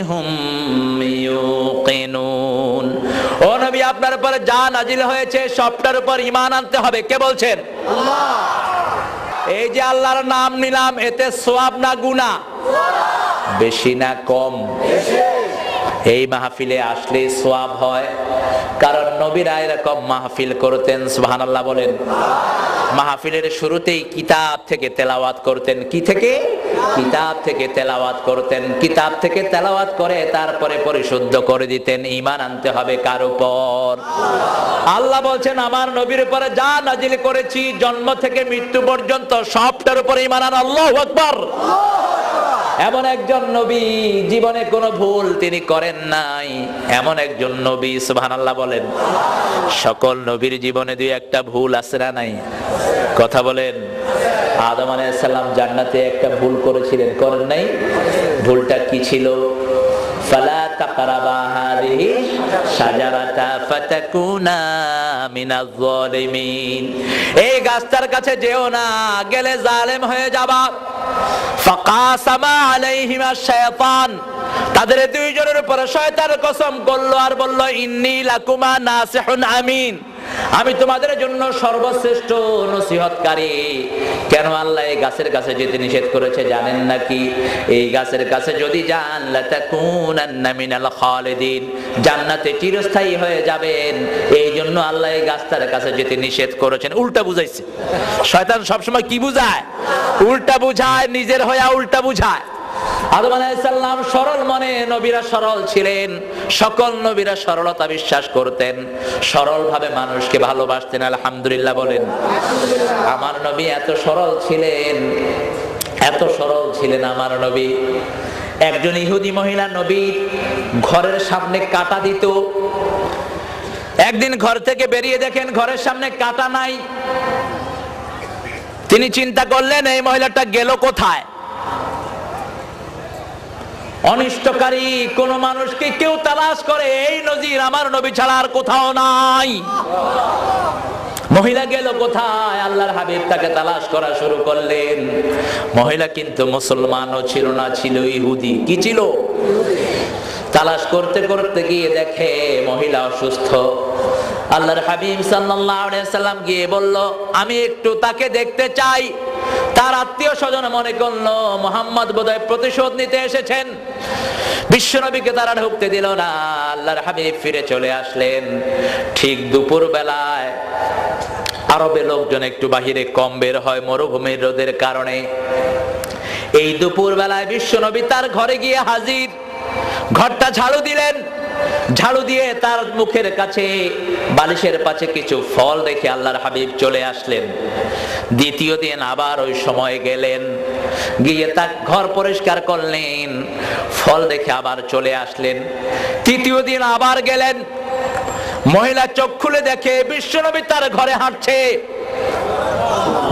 হুম ইউকিনুন। ও নবী, আপনার উপর যা নাজিল হয়েছে সবটার উপর ঈমান আনতে হবে। কে বলছেন? আল্লাহ। এই যে আল্লাহর নাম নিলাম, এতে সওয়াব না গুনাহ? বেশি না কম? এই মাহফিলে আসলে সওয়াব হয়, কারণ নবীরা এরকম মাহফিল করতেন। সুবহানাল্লাহ বলেন। মাহফিলের শুরুতেই কিতাব থেকে তেলাওয়াত করতেন। কি থেকে? কিতাব থেকে তেলাওয়াত করতেন। কিতাব থেকে তেলাওয়াত করে তারপরে পরিশুদ্ধ করে দিতেন। ঈমান আনতে হবে কার উপর? আল্লাহ বলছেন, আমার নবীর উপরে যা নাজিল করেছি জন্ম থেকে মৃত্যু পর্যন্ত সবটার উপরে ঈমান আন। আল্লাহু আকবার। এমন একজন নবী জীবনে কোনো ভুল তিনি করেন নাই, এমন একজন নবী। সুবহানাল্লাহ বলেন। সকল নবীর জীবনে দুই একটা ভুল আছে না নাই? কথা বলেন। আদম আলাইহিস সালাম জান্নাতে একটা ভুল করেছিলেন, করেন নাই? ভুলটা কি ছিল? ফালা তাকরাবা হাযিহি শাজারাতা ফাতাকুনা মিনাজ জালিমিন। এই গাছটার কাছে যেও না, গেলে জালেম হয়ে যাবা। ফাকাসামা আলাইহিমা শায়াতান, তাদের দুইজনের উপর শয়তান কসম করলো আর বলল, ইন্নী লাকুমা নাসিহুন আমিন, আমি তোমাদের জন্য সর্বশ্রেষ্ঠ নসিহতকারী। কেন আল্লাহ এই গাছের কাছে যেতে নিষেধ করেছে জানেন নাকি? এই গাছের কাছে যদি যান লাতাকুনান্না মিনাল খালিদিন, জান্নাতে চিরস্থায়ী হয়ে যাবেন। এই জন্য আল্লাহ এই গাছটার কাছে যেতে নিষেধ করেছেন। উল্টা বুঝাইছে শয়তান। সবসময় কি বুঝায়? উল্টা বুঝায়, নিজের হয়ে উল্টা বুঝায়। আদম আলাইহিস সালাম সরল মনে, নবীরা সরল ছিলেন। সকল নবীরা সরলতা বিশ্বাস করতেন, সরল ভাবে মানুষকে ভালোবাসতেন। আলহামদুলিল্লাহ বলেন। আমার নবী এত সরল ছিলেন, এত সরল ছিলেন আমার নবী। একজন ইহুদি মহিলা নবীর ঘরের সামনে কাঁটা দিত। একদিন ঘর থেকে বেরিয়ে দেখেন ঘরের সামনে কাঁটা নাই। তিনি চিন্তা করলেন, এই মহিলাটা গেল কোথায়? অনিষ্টকারী কোন মানুষকে কেউ তালাশ করে, এই নজির আমার নবী ছাড়া আর কোথাও নাই। মহিলা গেল কোথায়? আল্লাহর হাবিব তাকে তালাশ করা শুরু করলেন। মহিলা কিন্তু মুসলমানও ছিল না, ছিল ইহুদি। কি ছিল? তালাশ করতে করতে গিয়ে দেখে মহিলা অসুস্থ। আল্লাহর হাবিব সাল্লাল্লাহু আলাইহি সাল্লাম গিয়ে বলল, আমি একটু তাকে দেখতে চাই। তার আত্মীয় স্বজন মনে করলো মুহাম্মদ বোধহয় প্রতিশোধ নিতে এসেছেন। বিশ্বনবীকে তারা ঢুকতে দিল না। আল্লাহর হাবিব ফিরে চলে আসলেন। ঠিক দুপুর বেলায়, আরবে লোকজন একটু বাহিরে কম বের হয় মরুভূমির রোদের কারণে। এই দুপুর বেলায় বিশ্বনবী তার ঘরে গিয়ে হাজির। ঘরটা ঝাড়ু দিলেন। ঝাড়ু দিয়ে তার মুখের কাছে বালিশের পাশে কিছু ফল রেখে আল্লাহর হাবিব চলে আসলেন। দ্বিতীয় দিন আবার ওই সময় গেলেন, গিয়ে তার ঘর পরিষ্কার করলেন, ফল দেখে আবার চলে আসলেন। তৃতীয় দিন আবার গেলেন। মহিলা চোখ খুলে দেখে বিশ্বনবী তার ঘরে হাঁটছে।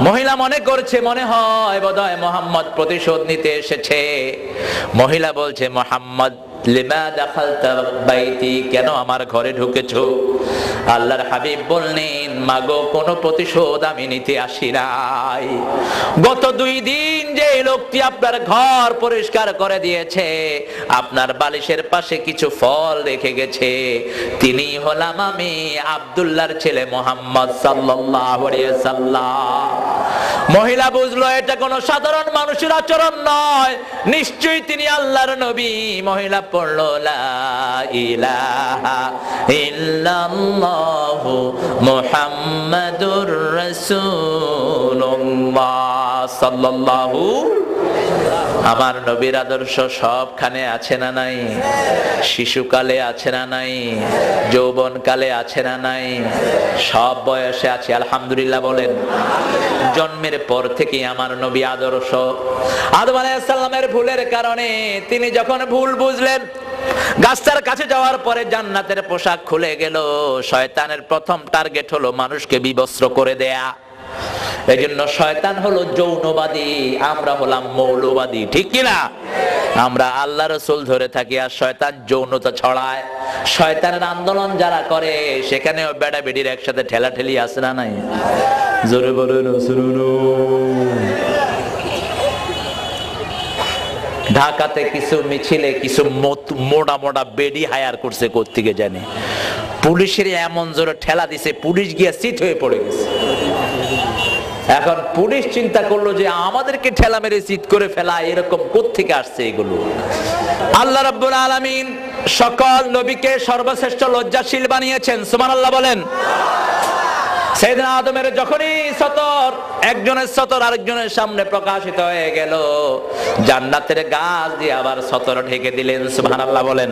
মহিলা মনে করছে, মনে হয় বোধহয় মুহাম্মদ প্রতিশোধ নিতে এসেছে। মহিলা বলছে, মুহাম্মদ লিমা দাখালতা বাইতি, কেন আমার ঘরে ঢুকেছো? আল্লাহর হাবিব বললেন, মাগো, কোনো প্রতিশোধ আমি নিতে আসি নাই। গত 2 দিন যে লোকটি আপনার ঘর পরিষ্কার করে দিয়েছে, আপনার বালিশের পাশে কিছু ফল রেখে গেছে, তিনি হলাম আমি, আব্দুল্লাহর ছেলে মুহাম্মদ সাল্লাল্লাহু আলাইহি ওয়াসাল্লাম। মহিলা বুঝলো এটা কোনো সাধারণ মানুষের আচরণ নয়, নিশ্চয়ই তিনি আল্লাহর নবী। মহিলা পড়লো, লা ইলাহা ইল্লাল্লাহু মুহাম্মাদুর রাসূলুল্লাহ সাল্লাল্লাহু। আমার নবীর আদর্শ সবখানে আছে না নাই? শিশুকালে আছে না নাই? যৌবনকালে আছে না নাই? সব বয়সে আছে। আলহামদুলিল্লাহ বলেন। জন্মের পর থেকে আমার নবী আদর্শ। আদম আলাইহিস সালামের ভুলের কারণে তিনি যখন ভুল বুঝলেন, গাছটার কাছে যাওয়ার পরে জান্নাতের পোশাক খুলে গেল। শয়তানের প্রথম টার্গেট হলো মানুষকে বিবস্ত্র করে দেয়া। এজন্য শয়তান হলো যৌনবাদী, আমরা হলাম মৌলবাদী। ঠিক কিনা? আমরা আল্লাহ রাসূল ধরে থাকি আর শয়তান যৌনতা ছড়ায়। শয়তানের আন্দোলন যারা করে সেখানেও বেড়া বেড়ির একসাথে ঠেলাঠেলি আছে না নাই? জোরে বলেন। ঢাকাতে কিছু মিছিলে কিছু মোটা মোটা বেডি হায়ার করছে কোত্থেকে জানে, পুলিশের এমন জোরে ঠেলা দিছে পুলিশ গিয়ে চিত হয়ে পড়ে গেছে। এখন পুলিশ চিন্তা করলো যে আমাদেরকে ঠেলা মেরে চিত করে ফেলা, এরকম কোত্থেকে আসছে এগুলো। আল্লাহ রাব্বুল আলামিন সকল নবীকে সর্বশ্রেষ্ঠ লজ্জাশীল বানিয়েছেন, সুবহানাল্লাহ বলেন। সাইয়েদনা আদমের যখনই সতর, একজনের সতর আরেকজনের সামনে প্রকাশিত হয়ে গেল, জান্নাতের গাছ দিয়ে আবার সতর ঢেকে দিলেন, সুবহানাল্লাহ বলেন।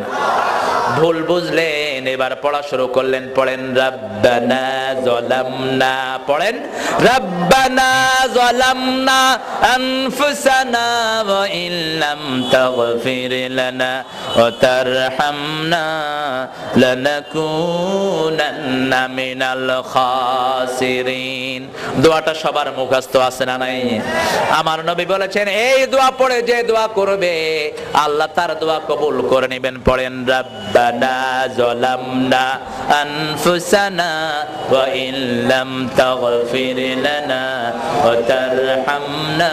ভুল বুঝলেন, এবার পড়া শুরু করলেন। পড়েন রাব্বানা যালামনা, পড়েন রাব্বানা যালামনা আনফুসানা ওয়া ইল্লাম তাগফির লানা ওয়া তারহামনা লানাকুনান্না মিনাল খাসিরিন। দোয়াটা সবার মুখস্থ আছে না নাই? আমার নবী বলেছেন এই দোয়া পড়ে যে দোয়া করবে আল্লাহ তার দোয়া কবুল করে নেবেন। পড়েন রাব্বানা যালামনা আনফুসানা ওয়া ইল্লাম তাগফির লানা ওয়া তারহামনা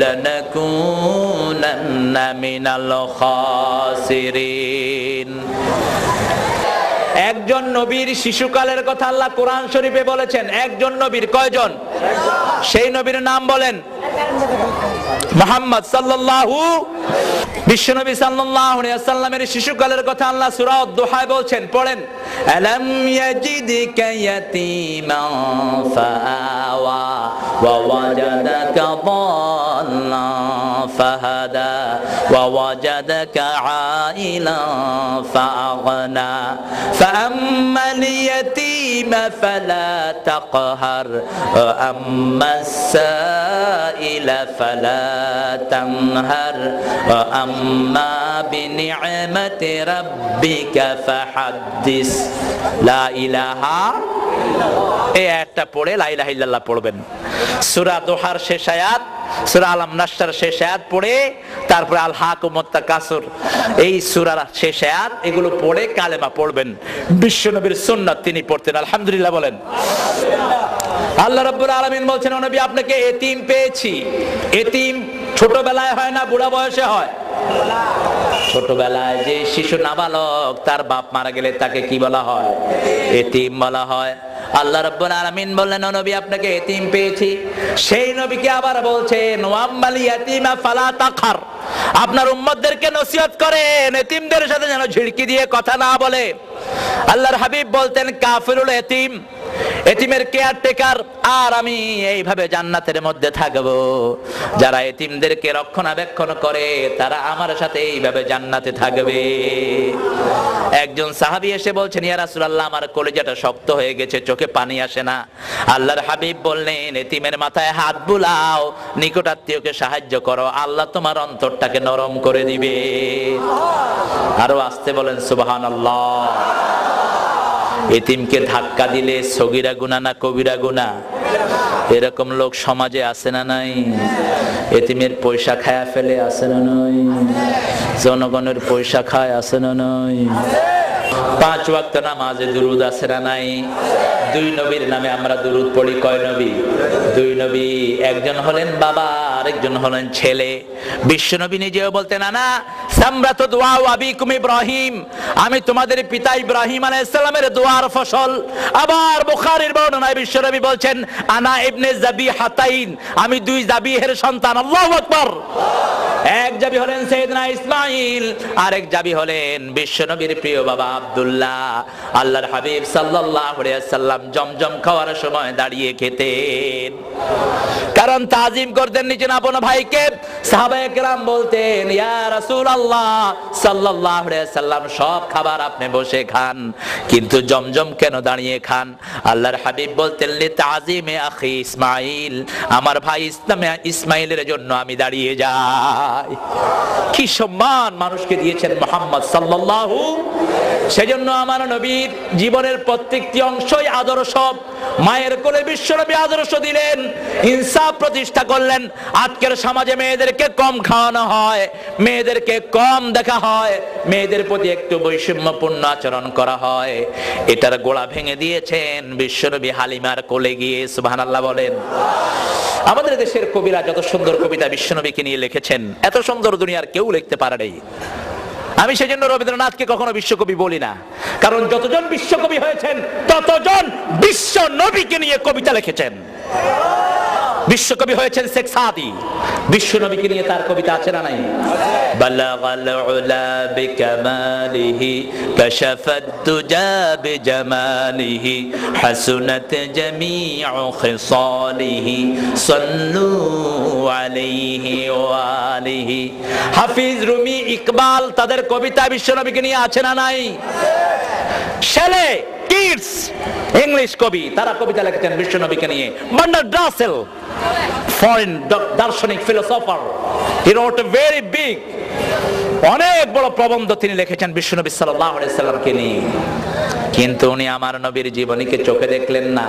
লানাকুনান্না মিনাল খাসিরিন। একজন নবীর শিশুকালের কথা আল্লাহ কোরআন শরীফে বলেছেন। একজন নবীর কয়জন? সেই নবীর নাম বলেন মুহাম্মদ সাল্লাল্লাহু, বিশ্বনবী সাল্লাল্লাহু আলাইহি ওয়াসাল্লামের শিশুকালের কথা আল্লাহ সূরা আদ-দুহায় বলছেন। পড়েন আলাম ইয়াজিদকা ইয়াতীমান ফাআওয়া ওয়া ওয়াজাদাকা দাল্লান ফাহাদা ওয়া ওয়াজাদাকা আইলান ফাআগনা ফাআম্মাল ইয়াতীমা ফালা তাকহার ওয়া আম্মাস সাইলা ফালা তানহার ওয়া আম্মা বিনি'মাতি রাব্বিকা ফাহাদ্দিস। লা ইলাহা, এই একটা পড়ে লা ইলাহা ইল্লাল্লাহ পড়বেন। সূরা দোহার শেষ আয়াত, সূরা আলাম নাসর শেষ আয়াত পড়ে তারপরে আল হাকুমুত তাকাসুর এই সূরার শেষ আয়াত, এগুলো পড়ে কালেমা পড়বেন। বিশ্বনবীর সুন্নাত তিনি পড়তেন। আলহামদুলিল্লাহ বলেন। আল্লাহ রাব্বুল আলামিন বলছেন ও নবী আপনাকে এতিম পেয়েছি। এতিম ছোটবেলায় হয় না বুড়া বয়সে হয়? ছোটবেলায় যে শিশু নাবালক তার বাপ মারা গেলে তাকে কি বলা হয়? এতিম বলা হয়। আল্লাহ রাব্বুল আলামিন বললেন ও নবী আপনাকে এতিম পেয়েছি। সেই নবীকে আবার বলছেন ওয়াম্মাল ইয়াতীমা ফালা তাকহার, আপনার উম্মতদেরকে নসিহত করেন এতিমদের সাথে যেন ঝিড়কি দিয়ে কথা না বলে। আল্লাহর হাবিব বলতেন কাফিরুল এতিম, এতিমের কেয়ারটেকার আর আমি এইভাবে জান্নাতের মধ্যে থাকবো। যারা এতিমদেরকে রক্ষণাবেক্ষণ করে তারা আমার সাথে এইভাবে জান্নাতে থাকবে। একজন সাহাবী এসে বলছেন ইয়া রাসূলুল্লাহ আমার কলিজাটা শক্ত হয়ে গেছে, চোখে পানি আসে না। আল্লাহর হাবিব বললেন এতিমের মাথায় হাত বুলাও, নিকটাত্মীয়কে সাহায্য করো, আল্লাহ তোমার অন্তরটাকে নরম করে দিবে। আরো আসতে বলেন সুবহানাল্লাহ। এতিমকে ধাক্কা দিলে সগীরা গুনাহ না কবিরা গুনাহ? এরকম লোক সমাজে আছে না নাই? এতিমের পয়সা খায়া ফেলে আছে না নাই? জনগণের পয়সা খায় আছে না নাই? 5 ওয়াক্ত নামাজে দুরুদ আছে না নাই? 2 নবীর নামে আমরা দুরুদ পড়ি। কয় নবী? 2 নবী। একজন হলেন বাবা, আরেকজন হলেন ছেলে। বিশ্বনবী নিজেও বলতেন আনা সামরাতু দুআ আবিকুম ইব্রাহিম, আমি তোমাদের পিতা ইব্রাহিম আলাইহিস সালামের দোয়ার ফসল। আবার বুখারীর বর্ণনায় বিশ্বনবী বলছেন আনা ইবনে যাবিহাতাইন, আমি 2 যাবিহের সন্তান। আল্লাহু আকবার। এক যাবি হলেন সাইয়েদনা ইসমাঈল, আরেক যাবি হলেন বিশ্বনবীর প্রিয় বাবা আব্দুল্লাহ। আল্লাহর হাবিব সাল্লাল্লাহু আলাইহি ওয়াসাল্লাম জমজম খাওয়ার সময় দাঁড়িয়ে খেতেন, কারণ তাজিম করতেন নিজের আপন ভাইকে। সাহাবায়ে কেরাম বলতেন ইয়া রাসূলুল্লাহ সাল্লাল্লাহু আলাইহি ওয়াসাল্লাম সব খাবার আপনি বসে খান, কিন্তু জমজম কেন দাঁড়িয়ে খান? আল্লাহর হাবিব বলতেন লি তাজিমে আখি ইসমাঈল, আমার ভাই ইসমাঈলের জন্য আমি দাঁড়িয়ে যাই। কি সম্মান মানুষকে দিয়েছেন মুহাম্মদ সাল্লাল্লাহু। সেজন্য আমার নবীর জীবনের প্রত্যেকটি অংশই আদর্শ। মায়ের কোলে বিশ্বনবী আদর্শ দিলেন, ইনসাফ প্রতিষ্ঠা করলেন। আজকের সমাজে মেয়েদেরকে কম খাওয়ানো হয়, মেয়েদেরকে কম দেখা হয়, মেয়েদের প্রতি একটু বৈষম্যপূর্ণ আচরণ করা হয়। এটার গোড়া ভেঙে দিয়েছেন বিশ্বনবী হালিমার কোলে গিয়ে। সুবহানাল্লাহ বলেন। আমাদের দেশের কবিরা যত সুন্দর কবিতা বিশ্বনবীকে নিয়ে লিখেছেন, এত সুন্দর দুনিয়ার কেউ লিখতে পারে নাই। আমি সেজন্য রবীন্দ্রনাথকে কখনো বিশ্বকবি বলি না, কারণ যতজন বিশ্বকবি হয়েছেন ততজন বিশ্ব নবীকে নিয়ে কবিতা লিখেছেন। বিশ্বকবি হয়েছেন শেখ সাদি, বিশ্ব নবীকে নিয়ে তার কবিতা আছে না নাই? বালাগাল উলা বিকামালিহি কাশাফাত দুজা বিজামালিহি হাসুনাত জামিউ খিসালিহি সাল্লু আলাইহি ওয়া আলিহি। হাফিজ, রুমি, ইকবাল তাদের কবিতা বিশ্ব নবীকে নিয়ে আছে না নাই? শেলে, কিটস ইংলিশ কবি, তারা কবিতা লিখেছেন বিশ্ব নবীকে নিয়ে। বার্নার্ড রাসেল, ফরেন দার্শনিক philosopher, he wrote a very big, অনেক বড় প্রবন্ধ তিনি লিখেছেন বিশ্বনবী সাল্লাল্লাহু আলাইহি সাল্লামকে নিয়ে। কিন্তু উনি আমার নবীর জীবনীকে চোখে দেখলেন না।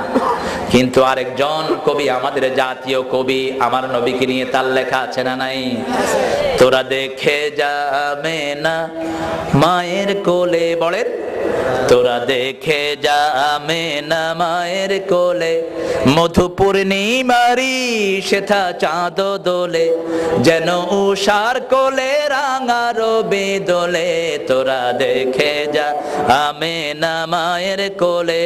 কিন্তু আরেকজন কবি, আমাদের জাতীয় কবি, আমার নবীকে নিয়ে তার লেখা আছে না নাই? তোরা দেখে যাবে না মায়ের কোলে, বলেন তোরা দেখে যাবে না মায়ের কোলে, মধু পূর্ণিমারি সেথা চাঁদ দোলে, যেন উষার কোলে রাঙা রবি দোলে। তোরা দেখে যা আমি না মায়ের কোলে,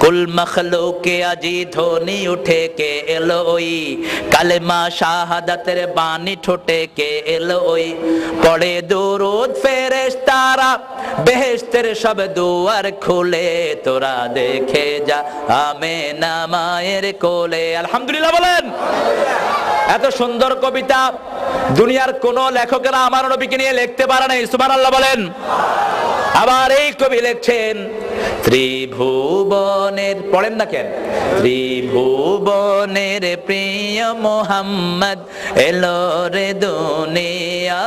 কুল মখলুকে আজি ধ্বনি উঠে কে এলো ওই, কালেমা শাহাদাতের বাণী ঠোঁটে কে এলো ওই, পড়ে দুরূদ ফেরেশতারা বেহেশতের সব দুয়ার খুলে। তোরা দেখে যা আমি না মায়ের কোলে। আলহামদুলিল্লাহ বলেন। এত সুন্দর কবিতা দুনিয়ার কোন লেখকেরা আমার নবীকে নিয়ে লিখতে পারে নাই। সুবহানাল্লাহ বলেন। আবার এই কবি লিখছেন ত্রিভুবনের, পড়েন না কেন? ত্রিভুবনের প্রিয় মোহাম্মদ এলো রে দুনিয়ায়,